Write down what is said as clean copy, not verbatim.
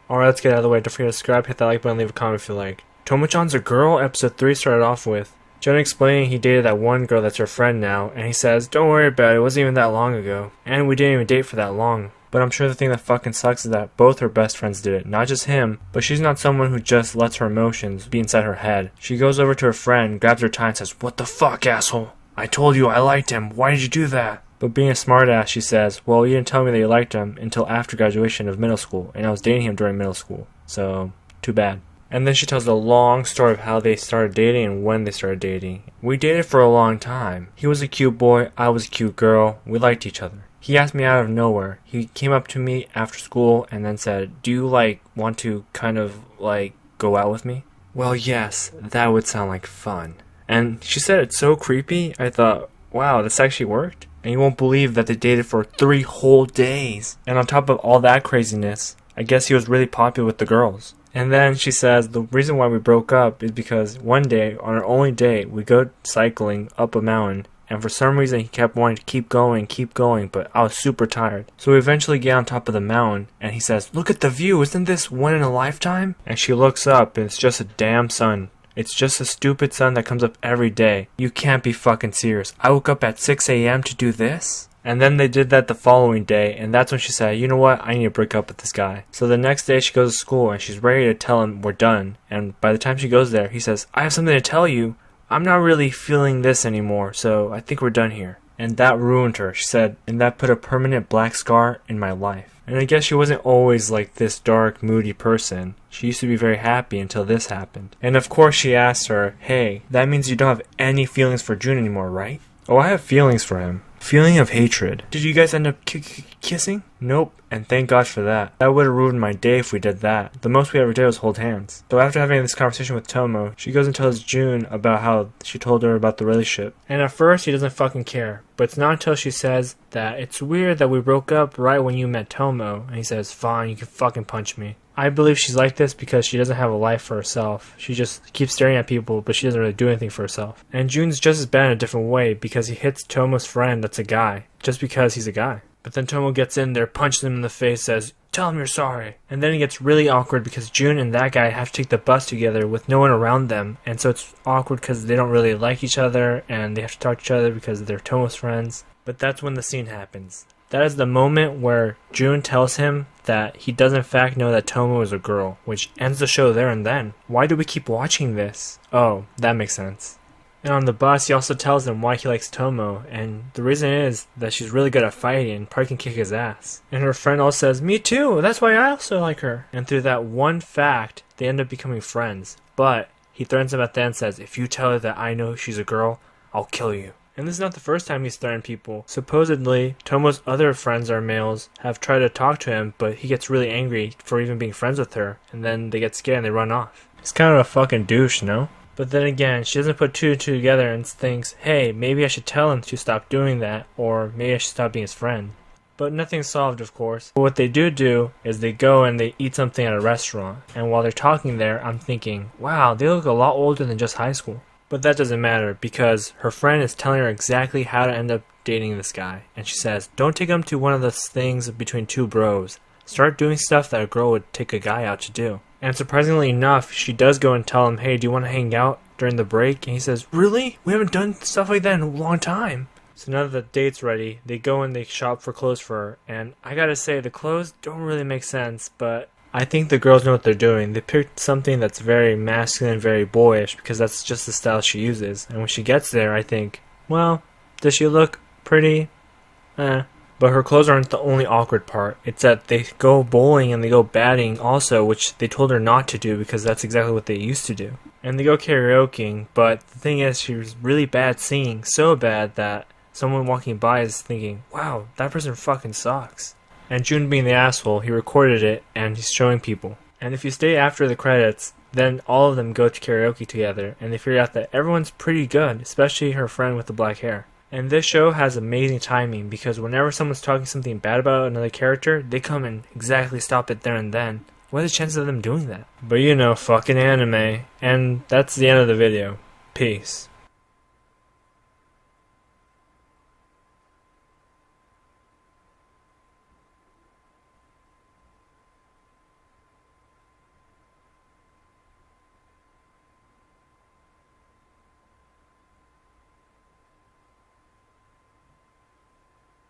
Alright, let's get out of the way. Don't forget to subscribe, hit that like button, leave a comment if you like. Tomo-chan's a girl? Episode 3 started off with Jen explaining he dated that one girl that's her friend now, and he says, don't worry about it, it wasn't even that long ago. And we didn't even date for that long. But I'm sure the thing that fucking sucks is that both her best friends did it, not just him, but she's not someone who just lets her emotions be inside her head. She goes over to her friend, grabs her tie and says, what the fuck, asshole? I told you I liked him, why did you do that? But being a smartass, she says, well, you didn't tell me that you liked him until after graduation of middle school, and I was dating him during middle school, so too bad. And then she tells a long story of how they started dating and when they started dating. We dated for a long time. He was a cute boy, I was a cute girl, we liked each other. He asked me out of nowhere. He came up to me after school and then said, do you want to kind of go out with me? Well, yes, that would sound like fun. And she said it so creepy, I thought, wow, this actually worked? And you won't believe that they dated for 3 whole days. And on top of all that craziness, I guess he was really popular with the girls. And then she says the reason why we broke up is because one day, on our only date, we go cycling up a mountain. And for some reason he kept wanting to keep going, but I was super tired. So we eventually get on top of the mountain, and he says, look at the view, isn't this one in a lifetime? And she looks up, and it's just a damn sun. It's just a stupid sun that comes up every day. You can't be fucking serious. I woke up at 6 a.m. to do this? And then they did that the following day, and that's when she said, you know what, I need to break up with this guy. So the next day she goes to school, and she's ready to tell him we're done. And by the time she goes there, he says, I have something to tell you. I'm not really feeling this anymore, so I think we're done here. And that ruined her, she said, and that put a permanent black scar in my life. And I guess she wasn't always like this dark, moody person. She used to be very happy until this happened. And of course she asked her, hey, that means you don't have any feelings for June anymore, right? Oh, I have feelings for him. Feeling of hatred. Did you guys end up kissing? Nope, and thank God for that. That would have ruined my day if we did that. The most we ever did was hold hands. So after having this conversation with Tomo, she goes and tells June about how she told her about the relationship. And at first he doesn't fucking care. But it's not until she says that it's weird that we broke up right when you met Tomo. And he says, fine, you can fucking punch me. I believe she's like this because she doesn't have a life for herself. She just keeps staring at people, but she doesn't really do anything for herself. And June's just as bad in a different way because he hits Tomo's friend that's a guy, just because he's a guy. But then Tomo gets in there, punches him in the face, says, tell him you're sorry. And then it gets really awkward because June and that guy have to take the bus together with no one around them. And so it's awkward because they don't really like each other and they have to talk to each other because they're Tomo's friends. But that's when the scene happens. That is the moment where June tells him that he does in fact know that Tomo is a girl, which ends the show there and then. Why do we keep watching this? Oh, that makes sense. And on the bus, he also tells them why he likes Tomo, and the reason is that she's really good at fighting and probably can kick his ass. And her friend also says, me too, that's why I also like her. And through that one fact, they end up becoming friends. But he threatens him at the end and says, if you tell her that I know she's a girl, I'll kill you. And this is not the first time he's threatened people. Supposedly, Tomo's other friends are males, have tried to talk to him, but he gets really angry for even being friends with her, and then they get scared and they run off. He's kind of a fucking douche, no? But then again, she doesn't put 2 and 2 together and thinks, hey, maybe I should tell him to stop doing that, or maybe I should stop being his friend. But nothing's solved, of course. But what they do is they go and they eat something at a restaurant, and while they're talking there, I'm thinking, wow, they look a lot older than just high school. But that doesn't matter because her friend is telling her exactly how to end up dating this guy. And she says, don't take him to one of those things between 2 bros. Start doing stuff that a girl would take a guy out to do. And surprisingly enough, she does go and tell him, hey, do you want to hang out during the break? And he says, really? We haven't done stuff like that in a long time. So now that the date's ready, they go and they shop for clothes for her. And I gotta say, the clothes don't really make sense, but I think the girls know what they're doing. They picked something that's very masculine, very boyish, because that's just the style she uses. And when she gets there, I think, well, does she look pretty? But her clothes aren't the only awkward part. It's that they go bowling and they go batting also, which they told her not to do because that's exactly what they used to do. And they go karaokeing, but the thing is, she was really bad singing, so bad that someone walking by is thinking, wow, that person fucking sucks. And June being the asshole, he recorded it and he's showing people. And if you stay after the credits, then all of them go to karaoke together and they figure out that everyone's pretty good, especially her friend with the black hair. And this show has amazing timing because whenever someone's talking something bad about another character, they come and exactly stop it there and then. What are the chances of them doing that? But you know, fucking anime. And that's the end of the video. Peace.